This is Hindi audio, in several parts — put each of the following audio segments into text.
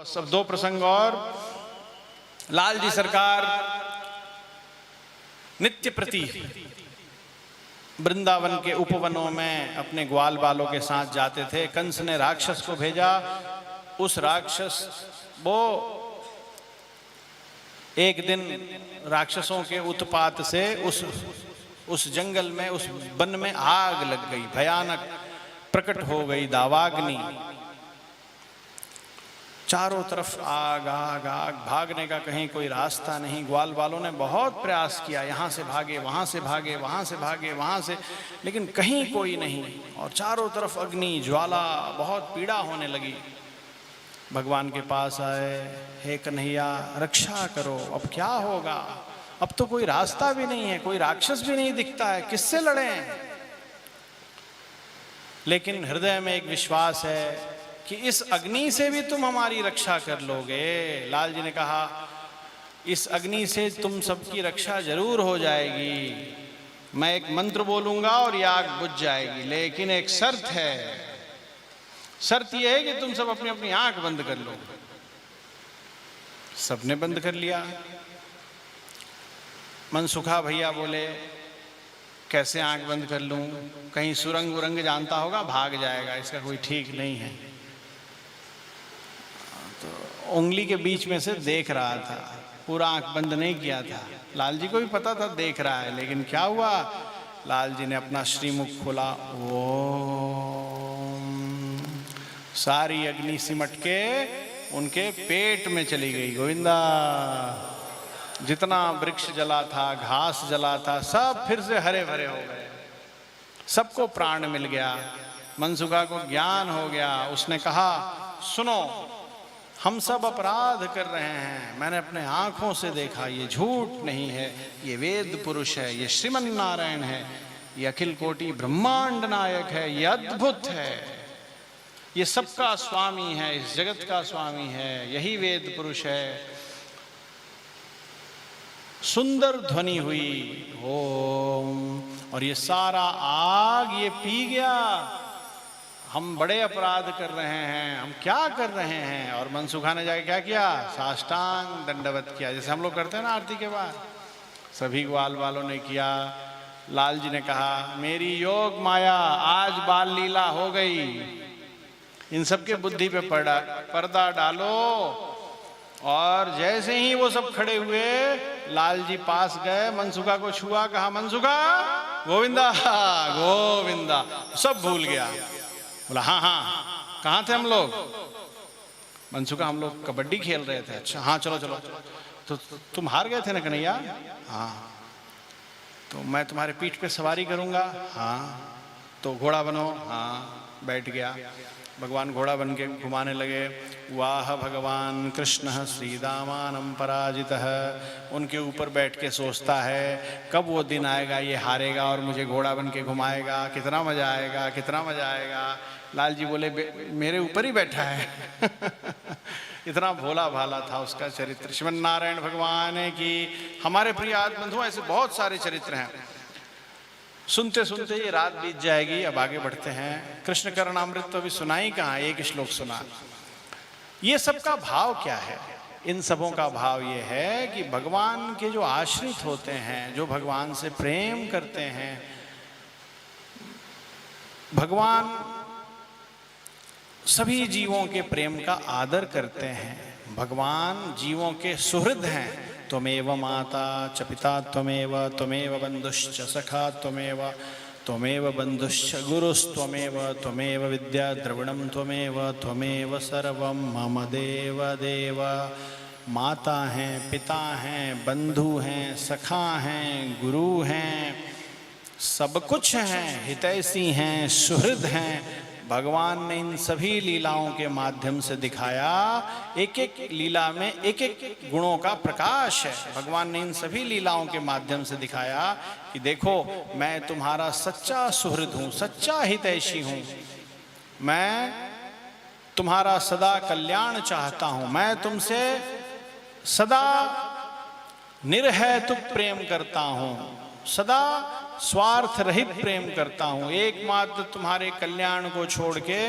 बस अब दो प्रसंग और। लाल जी सरकार नित्य प्रति वृंदावन के उपवनों में अपने ग्वाल बालों के साथ जाते थे। कंस ने राक्षस को भेजा। उस राक्षस वो एक दिन राक्षसों के उत्पात से उस जंगल में, उस वन में आग लग गई, भयानक प्रकट हो गई दावाग्नि। चारों तरफ आग आग आग, भागने का कहीं कोई रास्ता नहीं। ग्वाल वालों ने बहुत प्रयास किया, यहाँ से भागे, वहाँ से भागे, वहाँ से भागे, वहाँ से, लेकिन कहीं कोई नहीं। और चारों तरफ अग्नि ज्वाला, बहुत पीड़ा होने लगी। भगवान के पास आए, हे कन्हैया रक्षा करो, अब क्या होगा? अब तो कोई रास्ता भी नहीं है, कोई राक्षस भी नहीं दिखता है, किससे लड़ें? लेकिन हृदय में एक विश्वास है कि इस अग्नि से भी तुम हमारी रक्षा कर लोगे। लाल जी ने कहा, इस अग्नि से तुम सबकी रक्षा जरूर हो जाएगी। मैं एक मंत्र बोलूंगा और ये आग बुझ जाएगी, लेकिन एक शर्त है। शर्त यह है कि तुम सब अपनी अपनी आंख बंद कर लो। सबने बंद कर लिया। मनसुखा भैया बोले, कैसे आंख बंद कर लूं? कहीं सुरंग उरंग जानता होगा, भाग जाएगा, इसका कोई ठीक नहीं है। तो उंगली के बीच में से देख रहा था, पूरा आंख बंद नहीं किया था। लाल जी को भी पता था देख रहा है, लेकिन क्या हुआ? लाल जी ने अपना श्रीमुख खोला, ओम, सारी अग्नि सिमट के उनके पेट में चली गई। गोविंदा! जितना वृक्ष जला था, घास जला था, सब फिर से हरे भरे हो गए। सबको प्राण मिल गया। मनसुखा को ज्ञान हो गया। उसने कहा, सुनो, हम सब अपराध कर रहे हैं, मैंने अपने आंखों से देखा, ये झूठ नहीं है, ये वेद पुरुष है, ये श्रीमन नारायण है, ये अखिल कोटि ब्रह्मांड नायक है, ये अद्भुत है, ये सबका स्वामी है, इस जगत का स्वामी है, यही वेद पुरुष है। सुंदर ध्वनि हुई, ओम, और ये सारा आग ये पी गया। हम बड़े अपराध कर रहे हैं, हम क्या कर रहे हैं? और मनसुखा ने जाके क्या किया? साष्टांग दंडवत किया, जैसे हम लोग करते हैं ना आरती के बाद। सभी ग्वाल वालों ने किया। लाल जी ने कहा, मेरी योग माया आज बाल लीला हो गई, इन सबके बुद्धि पे पर्दा डालो। और जैसे ही वो सब खड़े हुए, लाल जी पास गए, मनसुखा को छुआ, कहा, मनसुखा गोविंदा गोविंदा। सब भूल गया। बोला, हाँ हाँ, कहाँ थे हम लोग? मनसुखा, हम लोग कबड्डी खेल रहे थे। अच्छा, हाँ, चलो चलो। तो तुम हार गए थे ना कन्हैया? हाँ। तो मैं तुम्हारे पीठ पे सवारी करूंगा? हाँ। तो घोड़ा बनो? हाँ। बैठ गया। भगवान घोड़ा बन के घुमाने लगे। वाह भगवान कृष्ण श्रीदामानं पराजितः। उनके ऊपर बैठ के सोचता है, कब वो दिन आएगा ये हारेगा और मुझे घोड़ा बन के घुमाएगा, कितना मजा आएगा, कितना मजा आएगा। लाल जी बोले, मेरे ऊपर ही बैठा है। इतना भोला भाला था उसका चरित्र। श्रीमन नारायण भगवान की। हमारे प्रिय आत्मबंधु, ऐसे बहुत सारे चरित्र हैं। सुनते सुनते ये रात बीत जाएगी। अब आगे बढ़ते हैं। कृष्ण करणामृत तो अभी सुना ही कहाँ, एक श्लोक सुना। ये सबका भाव क्या है? इन सबों का भाव ये है कि भगवान के जो आश्रित होते हैं, जो भगवान से प्रेम करते हैं, भगवान सभी जीवों के प्रेम का आदर करते हैं। भगवान जीवों के सुहृद हैं। त्वमेव माता च पिता त्वमेव, त्वमेव बंधुश्च सखा त्वमेव, त्वमेव बंधुश्च गुरुस्त्वमेव, त्वमेव विद्या द्रविणं त्वमेव, त्वमेव सर्वं मम देव देव। माता हैं, पिता हैं, बंधु हैं, सखा हैं, गुरु हैं, सब कुछ हैं, हितैषी हैं, सुहृद हैं। भगवान ने इन सभी लीलाओं के माध्यम से दिखाया, एक एक लीला में एक एक गुणों का प्रकाश है। भगवान ने इन सभी लीलाओं के माध्यम से दिखाया कि देखो, मैं तुम्हारा सच्चा सुहृद हूँ, सच्चा हितैषी हूँ, मैं तुम्हारा सदा कल्याण चाहता हूँ, मैं तुमसे सदा निर्हेतुक प्रेम करता हूँ, सदा स्वार्थ रहित प्रेम करता हूँ, एकमात्र तुम्हारे कल्याण को छोड़ के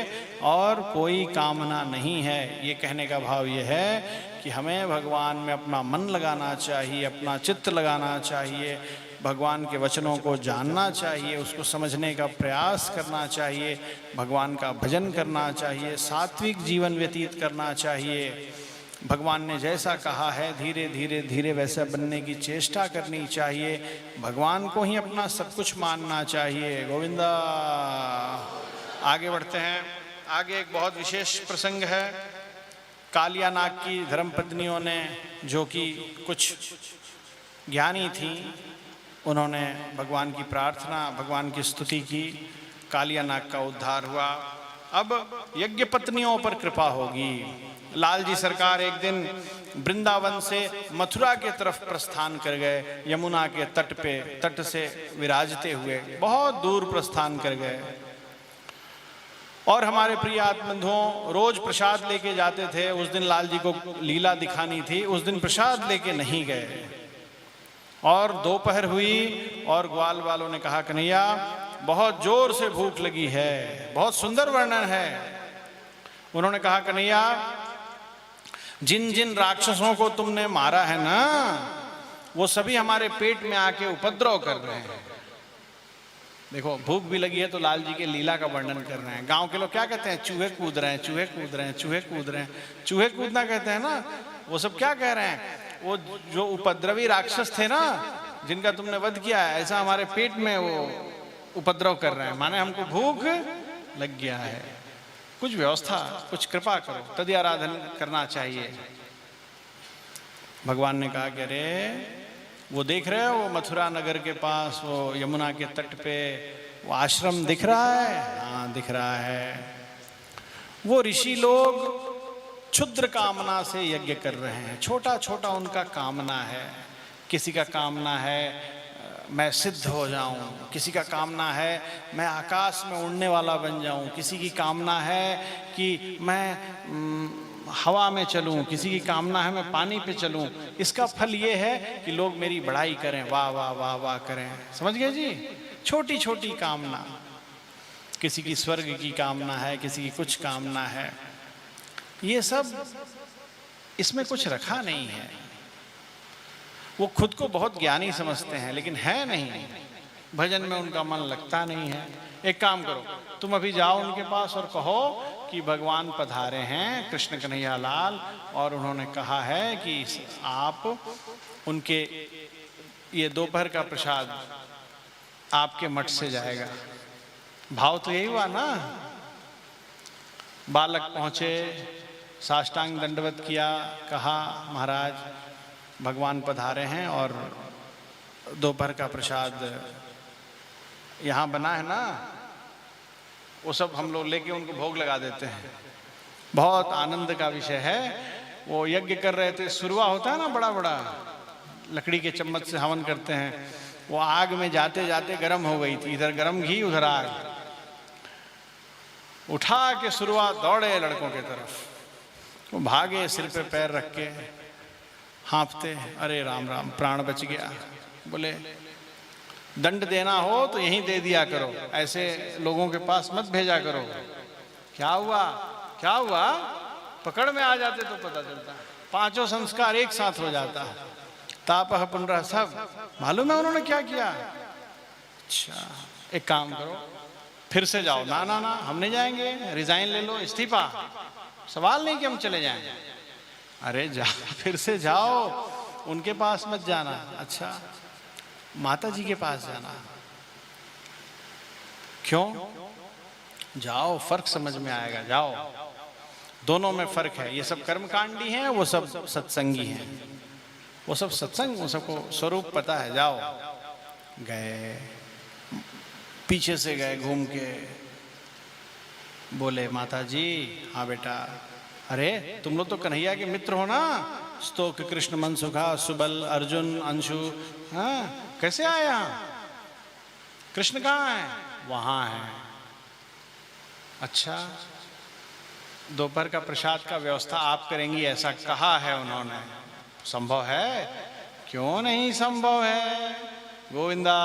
और कोई कामना नहीं है। ये कहने का भाव ये है कि हमें भगवान में अपना मन लगाना चाहिए, अपना चित्त लगाना चाहिए, भगवान के वचनों को जानना चाहिए, उसको समझने का प्रयास करना चाहिए, भगवान का भजन करना चाहिए, सात्विक जीवन व्यतीत करना चाहिए। भगवान ने जैसा कहा है धीरे धीरे धीरे वैसा बनने की चेष्टा करनी चाहिए, भगवान को ही अपना सब कुछ मानना चाहिए। गोविंदा। आगे बढ़ते हैं। आगे एक बहुत विशेष प्रसंग है। कालिया नाग की धर्मपत्नियों ने, जो कि कुछ ज्ञानी थी, उन्होंने भगवान की प्रार्थना, भगवान की स्तुति की, कालिया नाग का उद्धार हुआ। अब यज्ञ पत्नियों पर कृपा होगी। लाल जी सरकार एक दिन वृंदावन से मथुरा के तरफ प्रस्थान कर गए, यमुना के तट से विराजते हुए बहुत दूर प्रस्थान कर गए। और हमारे प्रिय आत्मबंधुओं रोज प्रसाद लेके जाते थे। उस दिन लाल जी को लीला दिखानी थी, उस दिन प्रसाद लेके नहीं गए। और दोपहर हुई और ग्वाल वालों ने कहा, कन्हैया बहुत जोर से भूख लगी है। बहुत सुंदर वर्णन है। उन्होंने कहा, कन्हैया जिन जिन राक्षसों को तुमने मारा है ना, वो सभी हमारे पेट में आके उपद्रव कर रहे हैं। देखो, भूख भी लगी है तो लाल जी के लीला का वर्णन कर रहे हैं। गांव के लोग क्या कहते हैं? चूहे कूद रहे हैं, चूहे कूद रहे हैं, चूहे कूद रहे हैं। चूहे कूदना कहते हैं ना, वो सब क्या कह रहे हैं? वो जो उपद्रवी राक्षस थे ना, जिनका तुमने वध किया है, ऐसा हमारे पेट में वो उपद्रव कर रहे हैं, माने हमको भूख लग गया है, कुछ व्यवस्था, कुछ कृपा करो, तदि आराधन करना चाहिए। भगवान ने कहा कि अरे वो देख रहे हो, वो मथुरा नगर के पास वो यमुना के तट पे वो आश्रम दिख रहा है? हाँ दिख रहा है। वो ऋषि लोग क्षुद्र कामना से यज्ञ कर रहे हैं, छोटा छोटा उनका कामना है। किसी का कामना है मैं सिद्ध हो जाऊं, किसी का कामना है मैं आकाश में उड़ने वाला बन जाऊं, किसी की कामना है कि मैं हवा में चलूं, किसी की कामना है मैं पानी पे चलूं। इसका फल ये है कि लोग मेरी बड़ाई करें, वाह वाह वाह वाह करें। समझ गए जी? छोटी छोटी कामना, किसी की स्वर्ग की कामना है, किसी की कुछ कामना है, ये सब इसमें कुछ रखा नहीं है। वो खुद को बहुत ज्ञानी समझते हैं लेकिन है नहीं, भजन में उनका मन लगता नहीं है। एक काम करो, तुम अभी जाओ उनके पास और कहो कि भगवान पधारे हैं कृष्ण कन्हैया लाल, और उन्होंने कहा है कि आप उनके ये दोपहर का प्रसाद आपके मठ से जाएगा। भाव तो यही हुआ ना। बालक पहुंचे, साष्टांग दंडवत किया, कहा महाराज भगवान पधारे हैं और दोपहर का प्रसाद यहाँ बना है ना, वो सब हम लोग लेके उनको भोग लगा देते हैं। बहुत आनंद का विषय है। वो यज्ञ कर रहे थे, सुरवा होता है ना बड़ा बड़ा, लकड़ी के चम्मच से हवन करते हैं। वो आग में जाते जाते गर्म हो गई थी, इधर गर्म घी उधर आग। उठा के सुरवा दौड़े लड़कों के तरफ, वो भागे सिर पे पैर रख के, हाँफते, अरे राम राम प्राण बच गया। बोले दंड देना हो तो यहीं दे दिया करो, ऐसे लोगों के पास मत भेजा करो। क्या हुआ? क्या हुआ? पकड़ में आ जाते तो पता चलता। पांचों संस्कार एक साथ हो जाता। तापह पुनरह सब मालूम है उन्होंने क्या किया? अच्छा एक काम करो, फिर से जाओ। ना ना ना हम नहीं जाएंगे, रिजाइन ले लो, इस्तीफा। सवाल नहीं कि हम चले जाएं। अरे जा, फिर से जाओ, उनके पास मत जाना। अच्छा माता जी के पास जाना। क्यों? जाओ, फर्क समझ में आएगा। जाओ, दोनों में फर्क है। ये सब कर्मकांडी हैं, वो सब सत्संगी हैं। वो सब सत्संग, वो सबको स्वरूप पता है। जाओ। गए, पीछे से गए घूम के, बोले माता जी हाँ बेटा। अरे तुम लोग तो कन्हैया के मित्र हो ना, स्तोक कृष्ण मनसुखा सुबल अर्जुन अंशु। हाँ कैसे आए यहाँ? कृष्ण कहाँ है? वहाँ है। अच्छा दोपहर का प्रसाद का व्यवस्था आप करेंगी ऐसा कहा है उन्होंने। संभव है? क्यों नहीं संभव है। गोविंदा।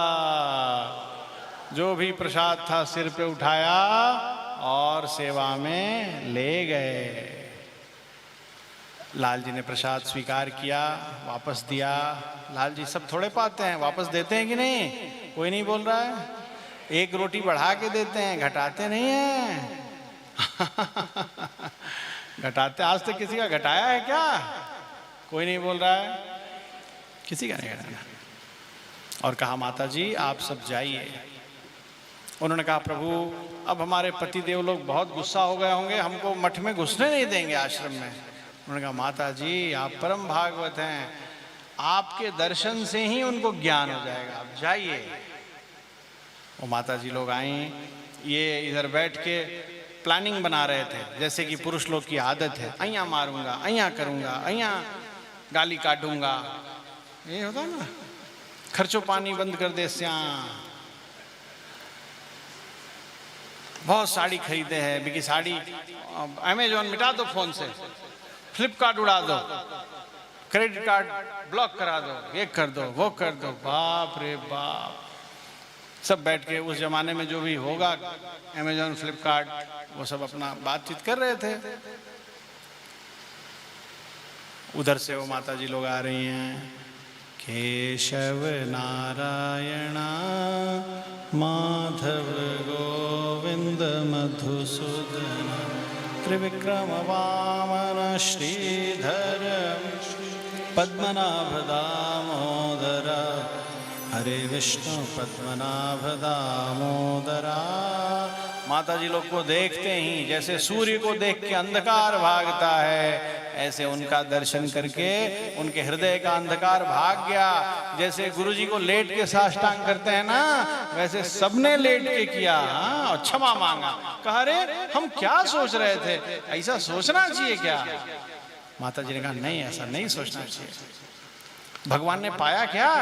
जो भी प्रसाद था सिर पे उठाया और सेवा में ले गए। लाल जी ने प्रसाद स्वीकार किया, वापस दिया। लाल जी सब थोड़े पाते हैं, वापस देते हैं कि नहीं? कोई नहीं बोल रहा है। एक रोटी बढ़ा के देते हैं, घटाते नहीं हैं। घटाते, आज तक किसी का घटाया है क्या? कोई नहीं बोल रहा है, किसी का नहीं घटाया। और कहा माता जी आप सब जाइए। उन्होंने कहा प्रभु अब हमारे पति देव लोग बहुत गुस्सा हो गए होंगे, हमको मठ में घुसने नहीं देंगे, आश्रम में। उन्होंने कहा माता जी आप परम भागवत हैं, आपके दर्शन से ही उनको ज्ञान हो जाएगा, आप जाइए। वो माता जी लोग आई, ये इधर बैठ के प्लानिंग बना रहे थे, जैसे कि पुरुष लोग की आदत है, अइया मारूंगा, अइया करूंगा, अइया गाली काटूंगा, ये होता ना, खर्चो पानी बंद कर दे श्याम। बहुत साड़ी खरीदे हैं, बिकी साड़ी, अमेजॉन मिटा दो फोन से, फ्लिपकार्ट उड़ा दो, क्रेडिट कार्ड ब्लॉक करा दो, ये कर दो, वो कर दो। बाप रे बाप, सब बैठ के उस जमाने में जो भी होगा अमेजॉन फ्लिपकार्ट, वो सब अपना बातचीत कर रहे थे। उधर से वो माता जी लोग आ रही हैं, केशव नारायण माधव गोविंद मधुसूदन त्रिविक्रम वामन श्रीधर पद्मनाभ दामोदर हरे विष्णु पद्मनाभ दामोदरा। माता जी लोग को देखते ही जैसे सूर्य को देख के अंधकार भागता है, ऐसे उनका दर्शन करके उनके हृदय का अंधकार भाग गया। जैसे गुरुजी को लेट के साष्टांग करते हैं ना, वैसे सबने लेट के किया और क्षमा मांगा। कहा रे हम क्या सोच रहे थे, ऐसा सोचना चाहिए क्या? माता जी ने कहा नहीं, ऐसा नहीं सोचना चाहिए। भगवान ने पाया क्या?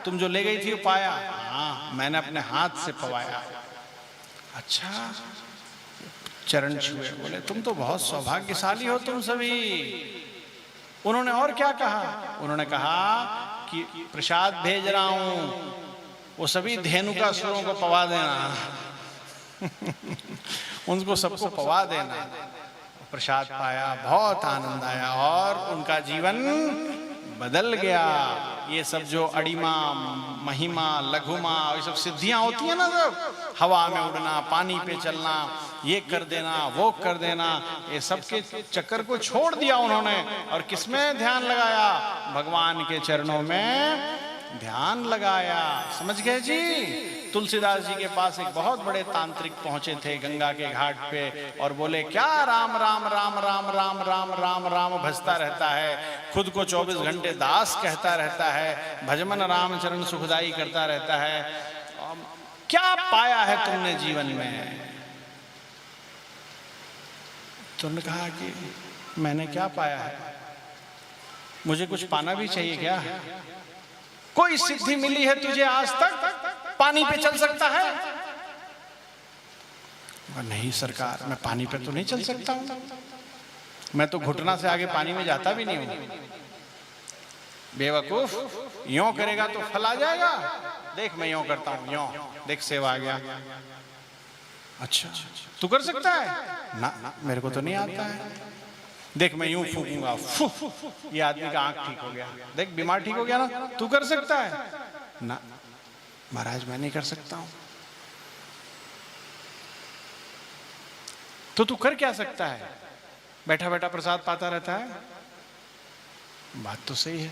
तुम जो ले गई थी वो पाया? हाँ, मैंने अपने हाथ से पवाया। अच्छा, चरण छुए, बोले तुम तो बहुत सौभाग्यशाली हो तुम सभी। उन्होंने और क्या कहा? उन्होंने कहा कि प्रसाद भेज रहा हूं, वो सभी धेनुका सुरों को पवा देना। उनको सबको पवा देना। प्रसाद पाया, बहुत आनंद आया और उनका जीवन बदल गया। ये सब जो अड़िमा, महिमा, लघुमा, ये सब सिद्धियां होती हैं ना, सब हवा में उड़ना, पानी पे चलना, ये कर देना, वो कर देना, ये सब के चक्कर को छोड़ दिया उन्होंने। और किसमें ध्यान लगाया? भगवान के चरणों में ध्यान लगाया। समझ गए जी? तुलसीदास जी के पास एक बहुत बड़े तांत्रिक पहुंचे थे गंगा के घाट पे और बोले क्या राम राम राम राम राम राम राम राम भजता रहता है, खुद को 24 घंटे दास कहता रहता है, भजमन राम चरण सुखदाई करता रहता है, क्या पाया है तुमने जीवन में? तुमने कहा कि मैंने क्या पाया है, मुझे कुछ पाना भी चाहिए क्या? कोई सिद्धि मिली है तुझे आज तक? पानी पे चल सकता है? नहीं सरकार, मैं पानी पे तो नहीं चल सकता हूं, मैं तो घुटना से आगे पानी में जाता भी नहीं हूं। बेवकूफ, यों करेगा तो फल आ जाएगा। देख मैं यों करता हूं, यों देख सेवा आ गया। अच्छा तू कर सकता है? ना ना मेरे को तो नहीं आता है। देख मैं यूं फूकूंगा, ये आदमी का आंख ठीक हो गया। देख बीमार ठीक हो गया ना, तू कर सकता है? ना महाराज मैं नहीं कर सकता हूं। तो तू कर क्या सकता है? बैठा बैठा प्रसाद पाता रहता है। बात तो सही है,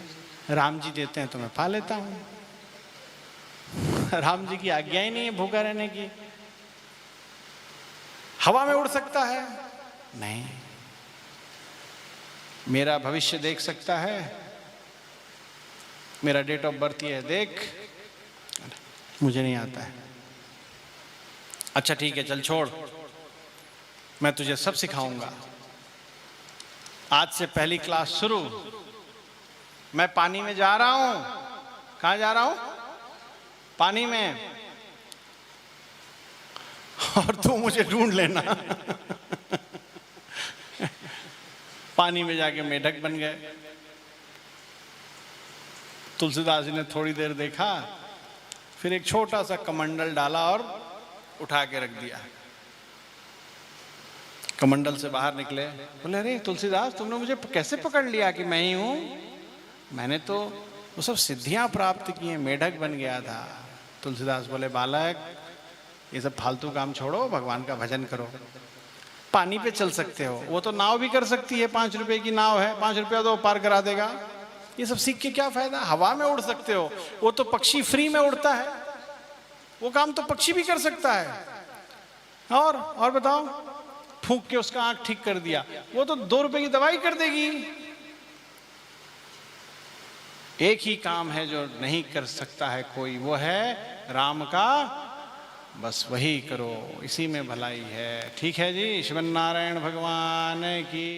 राम जी देते हैं तो मैं पा लेता हूं। राम जी की आज्ञा ही नहीं है भूखा रहने की। हवा में उड़ सकता है? नहीं। मेरा भविष्य देख सकता है? मेरा डेट ऑफ बर्थ ये है, देख। मुझे नहीं आता है। अच्छा ठीक है चल छोड़, मैं तुझे सब सिखाऊंगा। आज से पहली क्लास शुरू। मैं पानी में जा रहा हूं। कहां जा रहा हूं? पानी में। और तू मुझे ढूंढ लेना। पानी में जाके मेढक बन गए। तुलसीदास जी ने थोड़ी देर देखा, फिर एक छोटा सा कमंडल डाला और उठा के रख दिया। कमंडल से बाहर निकले, बोले अरे तुलसीदास, तुमने मुझे कैसे पकड़ लिया कि मैं ही हूं? मैंने तो वो सब सिद्धियां प्राप्त की हैं, मेढक बन गया था। तुलसीदास बोले बालक, ये सब फालतू काम छोड़ो, भगवान का भजन करो। पानी पे चल सकते हो, वो तो नाव भी कर सकती है, 5 रुपए की नाव है, 5 रुपया दो पार करा देगा। ये सब सीख के क्या फायदा? हवा में उड़ सकते हो, वो तो पक्षी फ्री में उड़ता है, वो काम तो पक्षी भी कर सकता है। और बताओ, फूंक के उसका आंख ठीक कर दिया, वो तो 2 रुपए की दवाई कर देगी। एक ही काम है जो नहीं कर सकता है कोई, वो है राम का, बस वही करो, इसी में भलाई है। ठीक है जी, श्रीमन नारायण भगवान की।